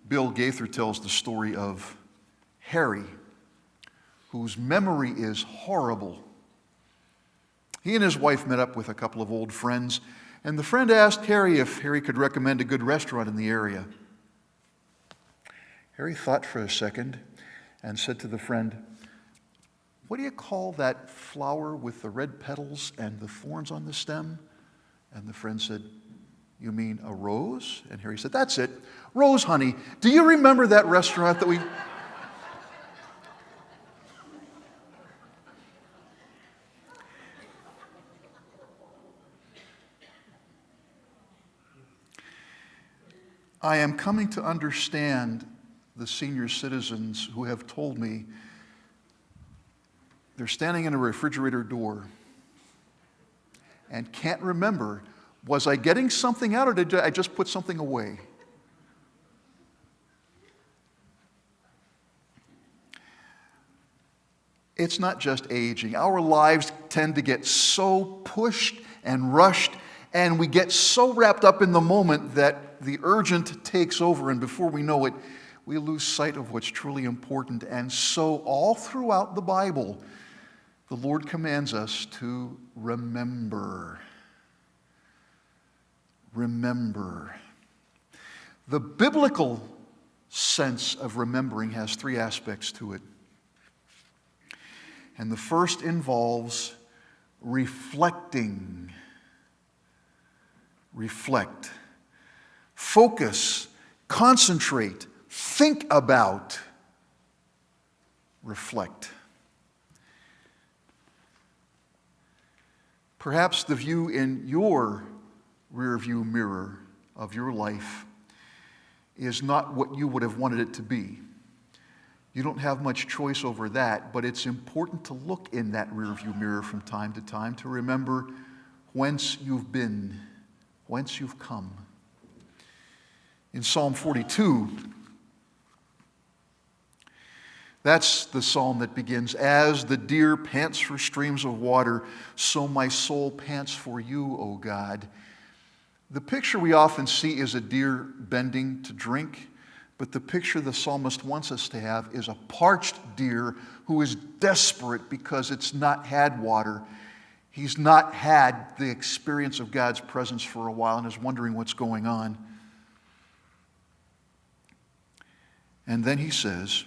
Bill Gaither tells the story of Harry, whose memory is horrible. He and his wife met up with a couple of old friends, and the friend asked Harry if Harry could recommend a good restaurant in the area. Harry thought for a second and said to the friend, "What do you call that flower with the red petals and the thorns on the stem?" And the friend said, "You mean a rose?" And Harry said, "That's it. Rose, honey. Do you remember that restaurant that we..." I am coming to understand the senior citizens who have told me they're standing in a refrigerator door and can't remember, was I getting something out or did I just put something away? It's not just aging. Our lives tend to get so pushed and rushed, and we get so wrapped up in the moment that the urgent takes over, and before we know it, we lose sight of what's truly important. And so all throughout the Bible, the Lord commands us to remember. Remember. The biblical sense of remembering has three aspects to it. And the first involves reflecting. Reflect. Focus. Concentrate. Think about. Reflect. Perhaps the view in your rearview mirror of your life is not what you would have wanted it to be. You don't have much choice over that, but it's important to look in that rearview mirror from time to time to remember whence you've been, whence you've come. In Psalm 42, that's the psalm that begins, "As the deer pants for streams of water, so my soul pants for you, O God." The picture we often see is a deer bending to drink, but the picture the psalmist wants us to have is a parched deer who is desperate because it's not had water. He's not had the experience of God's presence for a while and is wondering what's going on. And then he says,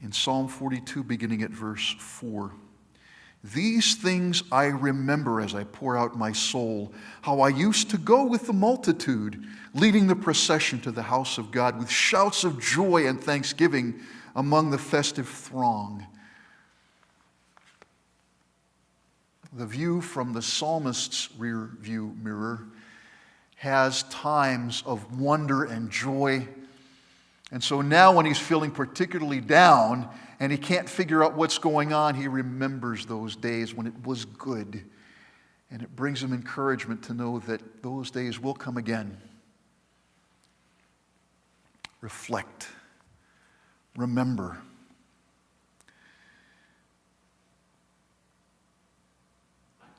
in Psalm 42, beginning at verse 4, "These things I remember as I pour out my soul, how I used to go with the multitude, leading the procession to the house of God with shouts of joy and thanksgiving among the festive throng." The view from the psalmist's rear view mirror has times of wonder and joy. And so now when he's feeling particularly down and he can't figure out what's going on, he remembers those days when it was good. And it brings him encouragement to know that those days will come again. Reflect. Remember.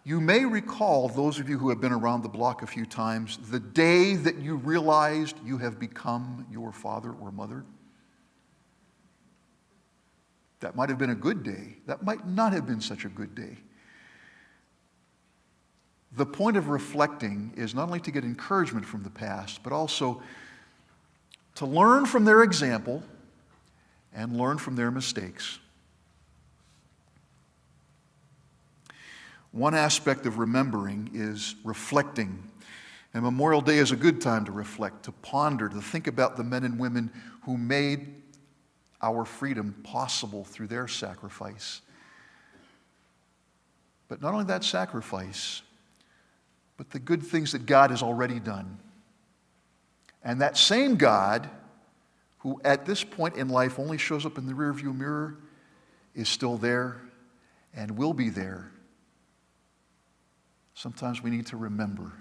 You may recall, those of you who have been around the block a few times, the day that you realized you have become your father or mother. That might have been a good day. That might not have been such a good day. The point of reflecting is not only to get encouragement from the past, but also to learn from their example and learn from their mistakes. One aspect of remembering is reflecting. And Memorial Day is a good time to reflect, to ponder, to think about the men and women who made our freedom possible through their sacrifice. But not only that sacrifice, but the good things that God has already done. And that same God, who at this point in life only shows up in the rearview mirror, is still there and will be there. Sometimes we need to remember.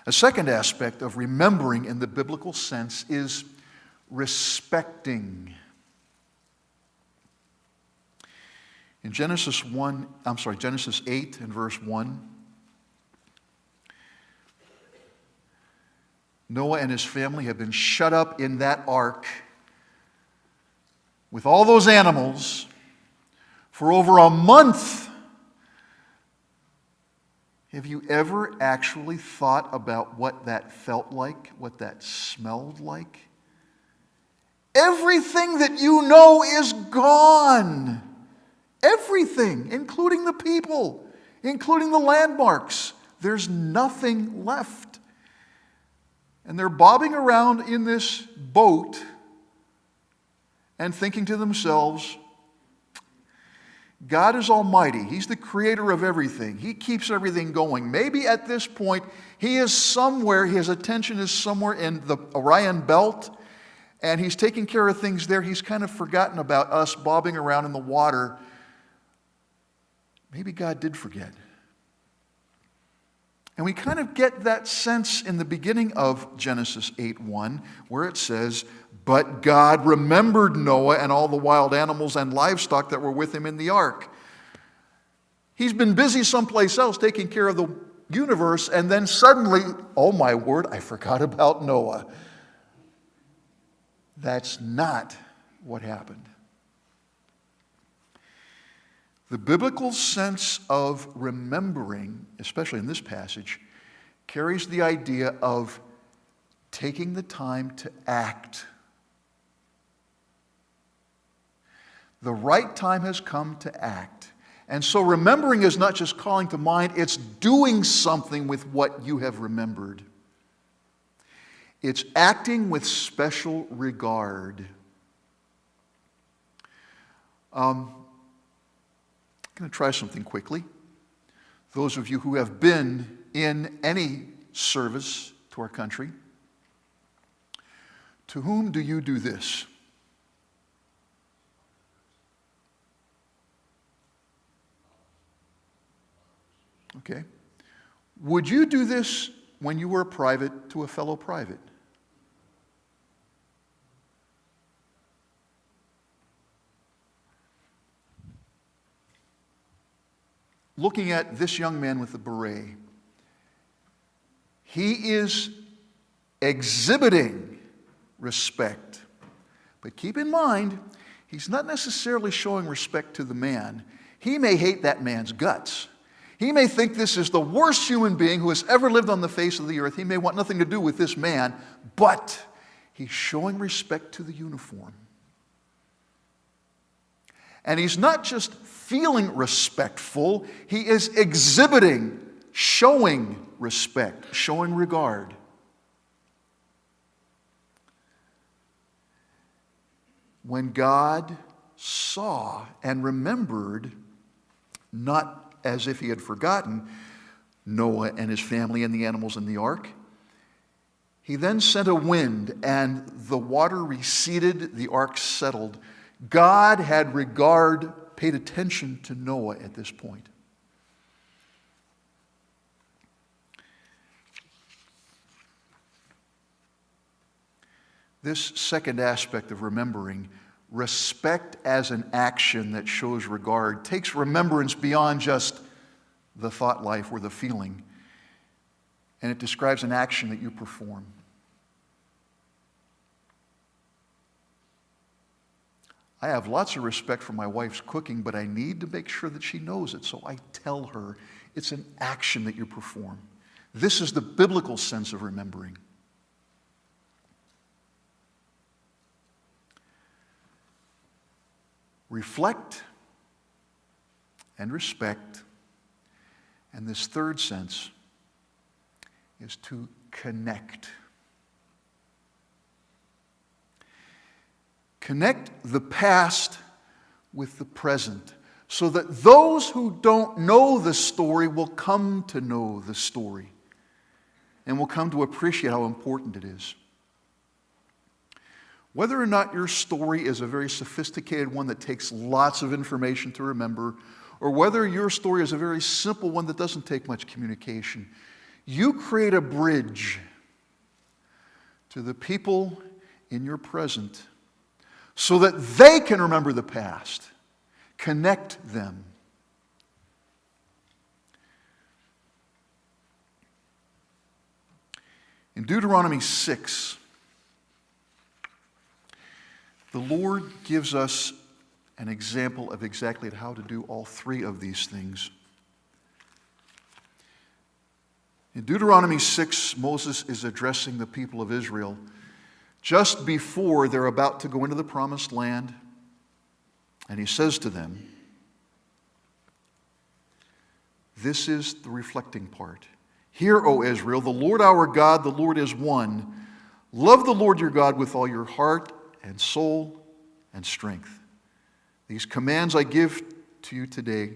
A second aspect of remembering in the biblical sense is respecting. In Genesis 8 and verse 1, Noah and his family have been shut up in that ark with all those animals for over a month. Have you ever actually thought about what that felt like, what that smelled like? Everything that you know is gone. Everything, including the people, including the landmarks. There's nothing left. And they're bobbing around in this boat and thinking to themselves, God is almighty. He's the creator of everything. He keeps everything going. Maybe at this point, he is somewhere, his attention is somewhere in the Orion belt, and he's taking care of things there. He's kind of forgotten about us bobbing around in the water. Maybe God did forget. And we kind of get that sense in the beginning of Genesis 8:1, where it says, "But God remembered Noah and all the wild animals and livestock that were with him in the ark." He's been busy someplace else taking care of the universe, and then suddenly, oh my word, I forgot about Noah. That's not what happened. The biblical sense of remembering, especially in this passage, carries the idea of taking the time to act. The right time has come to act. And so remembering is not just calling to mind, it's doing something with what you have remembered. It's acting with special regard. I'm going to try something quickly. Those of you who have been in any service to our country, to whom do you do this? Okay. Would you do this when you were a private to a fellow private? Looking at this young man with the beret, he is exhibiting respect. But keep in mind, he's not necessarily showing respect to the man. He may hate that man's guts. He may think this is the worst human being who has ever lived on the face of the earth. He may want nothing to do with this man, but he's showing respect to the uniform. And he's not just feeling respectful, he is exhibiting, showing respect, showing regard. When God saw and remembered, not as if he had forgotten, Noah and his family and the animals in the ark, he then sent a wind, and the water receded, the ark settled. God had regard, paid attention to Noah at this point. This second aspect of remembering, respect as an action that shows regard, takes remembrance beyond just the thought life or the feeling, and it describes an action that you perform. I have lots of respect for my wife's cooking, but I need to make sure that she knows it, so I tell her it's an action that you perform. This is the biblical sense of remembering. Reflect and respect. And this third sense is to connect. Connect the past with the present so that those who don't know the story will come to know the story and will come to appreciate how important it is. Whether or not your story is a very sophisticated one that takes lots of information to remember, or whether your story is a very simple one that doesn't take much communication, you create a bridge to the people in your present so that they can remember the past. Connect them. In In Deuteronomy 6, the Lord gives us an example of exactly how to do all three of these things. In Deuteronomy 6, Moses is addressing the people of Israel just before they're about to go into the promised land. And he says to them, this is the reflecting part. Hear, O Israel, the Lord our God, the Lord is one. Love the Lord your God with all your heart and soul and strength. These commands I give to you today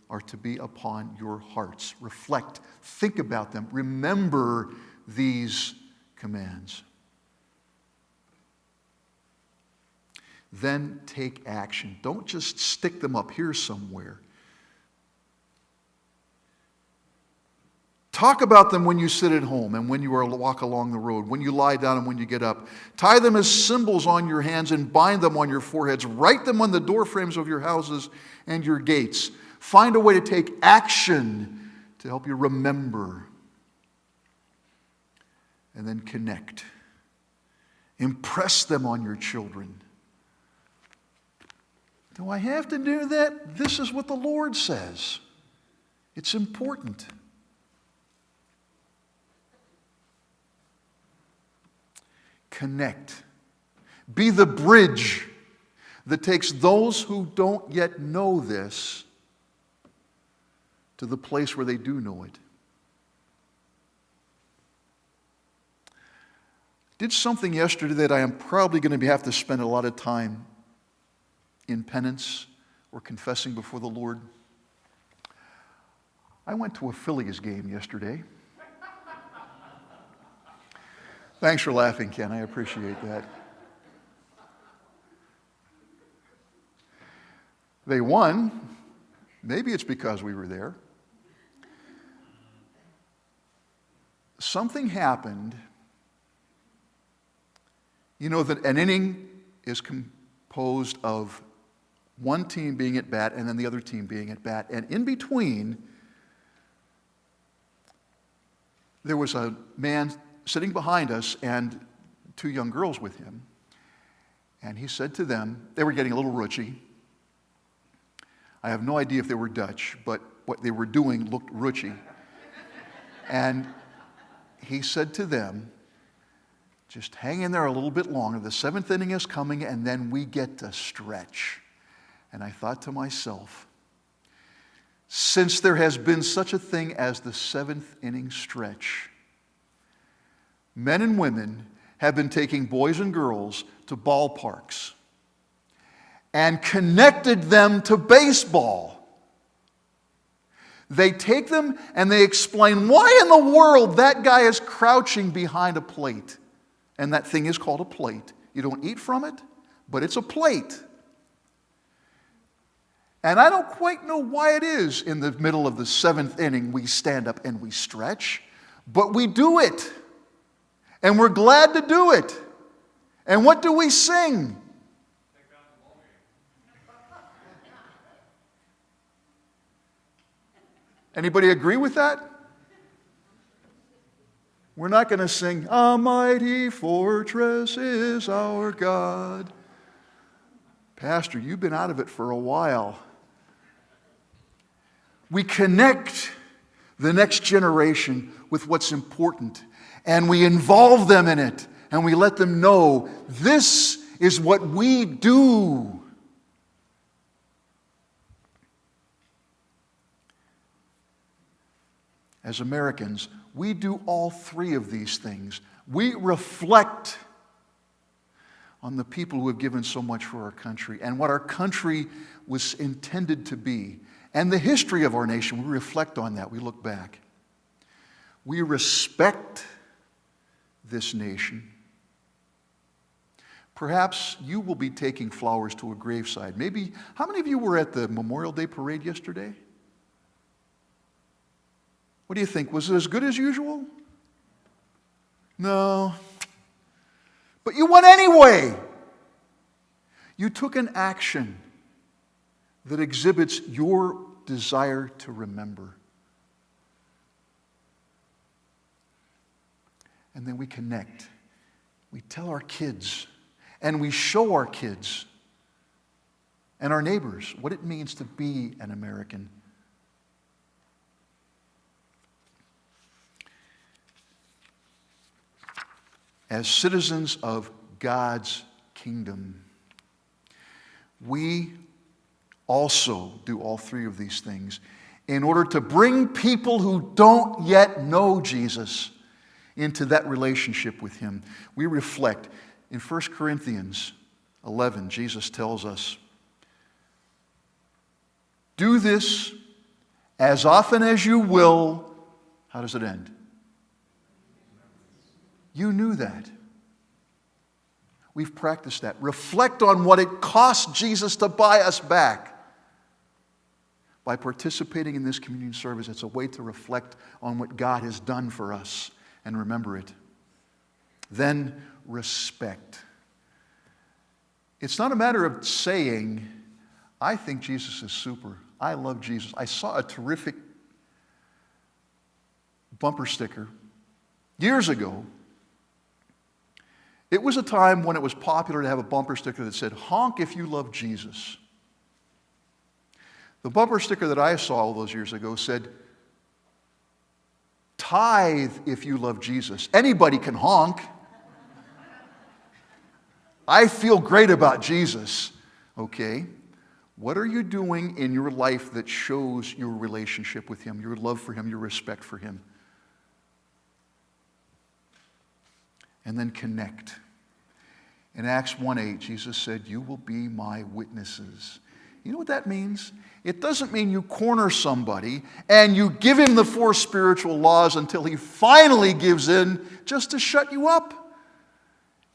are to be upon your hearts. Reflect, think about them, remember these commands. Then take action. Don't just stick them up here somewhere. Talk about them when you sit at home and when you walk along the road, when you lie down and when you get up. Tie them as symbols on your hands and bind them on your foreheads. Write them on the doorframes of your houses and your gates. Find a way to take action to help you remember. And then connect. Impress them on your children. Do I have to do that? This is what the Lord says. It's important. Connect. Be the bridge that takes those who don't yet know this to the place where they do know it. Did something yesterday that I am probably going to have to spend a lot of time in penance or confessing before the Lord. I went to a Phillies game yesterday. Thanks for laughing, Ken. I appreciate that. They won. Maybe it's because we were there. Something happened. You know that an inning is composed of one team being at bat and then the other team being at bat. And in between, there was a man sitting behind us and two young girls with him. And he said to them, they were getting a little roochy. I have no idea if they were Dutch, but what they were doing looked roochy. And he said to them, just hang in there a little bit longer. The seventh inning is coming, and then we get to stretch. And I thought to myself, since there has been such a thing as the seventh inning stretch, men and women have been taking boys and girls to ballparks and connected them to baseball. They take them and they explain why in the world that guy is crouching behind a plate. And that thing is called a plate. You don't eat from it, but it's a plate. And I don't quite know why it is in the middle of the seventh inning we stand up and we stretch, but we do it. And we're glad to do it. And what do we sing? Anybody agree with that? We're not going to sing, "A mighty fortress is our God." Pastor, you've been out of it for a while. We connect the next generation with what's important, and we involve them in it, and we let them know this is what we do. As Americans, we do all three of these things. We reflect on the people who have given so much for our country and what our country was intended to be. And the history of our nation, we reflect on that. We look back. We respect this nation. Perhaps you will be taking flowers to a graveside. Maybe, how many of you were at the Memorial Day parade yesterday? What do you think? Was it as good as usual? No. But you went anyway. You took an action that exhibits your desire to remember. And then we connect. We tell our kids, and we show our kids and our neighbors what it means to be an American. As citizens of God's kingdom, we also do all three of these things in order to bring people who don't yet know Jesus into that relationship with Him. We reflect. In 1 Corinthians 11, Jesus tells us, do this as often as you will. How does it end? You knew that. We've practiced that. Reflect on what it cost Jesus to buy us back. By participating in this communion service, it's a way to reflect on what God has done for us and remember it. Then respect. It's not a matter of saying, I think Jesus is super. I love Jesus. I saw a terrific bumper sticker years ago. It was a time when it was popular to have a bumper sticker that said, honk if you love Jesus. The bumper sticker that I saw all those years ago said, tithe if you love Jesus. Anybody can honk. I feel great about Jesus. Okay, what are you doing in your life that shows your relationship with Him, your love for Him, your respect for Him? And then connect. In Acts 1:8, Jesus said, you will be my witnesses. You know what that means? It doesn't mean you corner somebody and you give him the 4 spiritual laws until he finally gives in just to shut you up.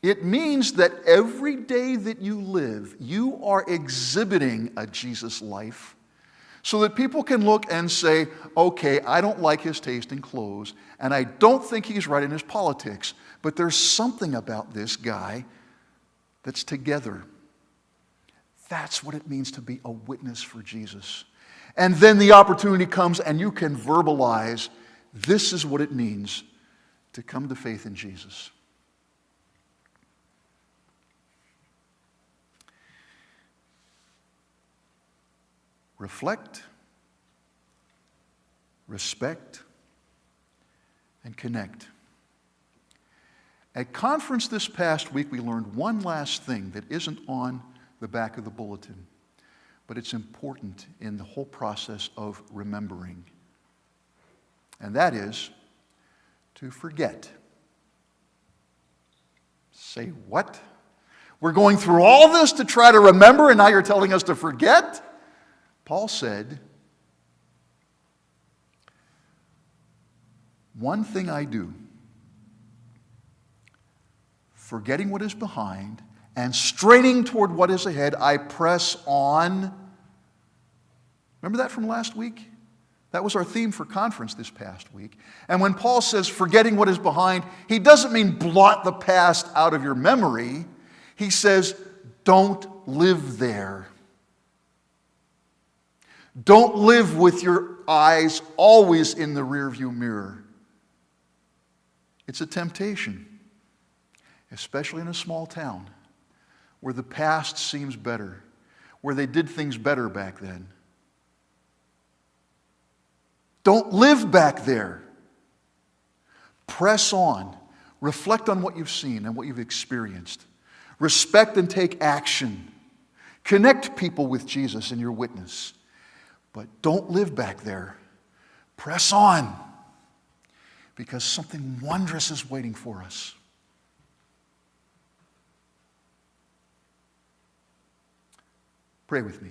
It means that every day that you live, you are exhibiting a Jesus life so that people can look and say, okay, I don't like his taste in clothes, and I don't think he's right in his politics, but there's something about this guy that's together. That's what it means to be a witness for Jesus. And then the opportunity comes and you can verbalize, this is what it means to come to faith in Jesus. Reflect, respect, and connect. At conference this past week, we learned one last thing that isn't on the back of the bulletin, but it's important in the whole process of remembering. And that is to forget. Say what? We're going through all this to try to remember, and now you're telling us to forget? Paul said, one thing I do, forgetting what is behind and straining toward what is ahead, I press on. Remember that from last week? That was our theme for conference this past week. And when Paul says forgetting what is behind, he doesn't mean blot the past out of your memory. He says, don't live there. Don't live with your eyes always in the rearview mirror. It's a temptation, especially in a small town where the past seems better, where they did things better back then. Don't live back there. Press on. Reflect on what you've seen and what you've experienced. Respect and take action. Connect people with Jesus in your witness. But don't live back there. Press on. Because something wondrous is waiting for us. Pray with me.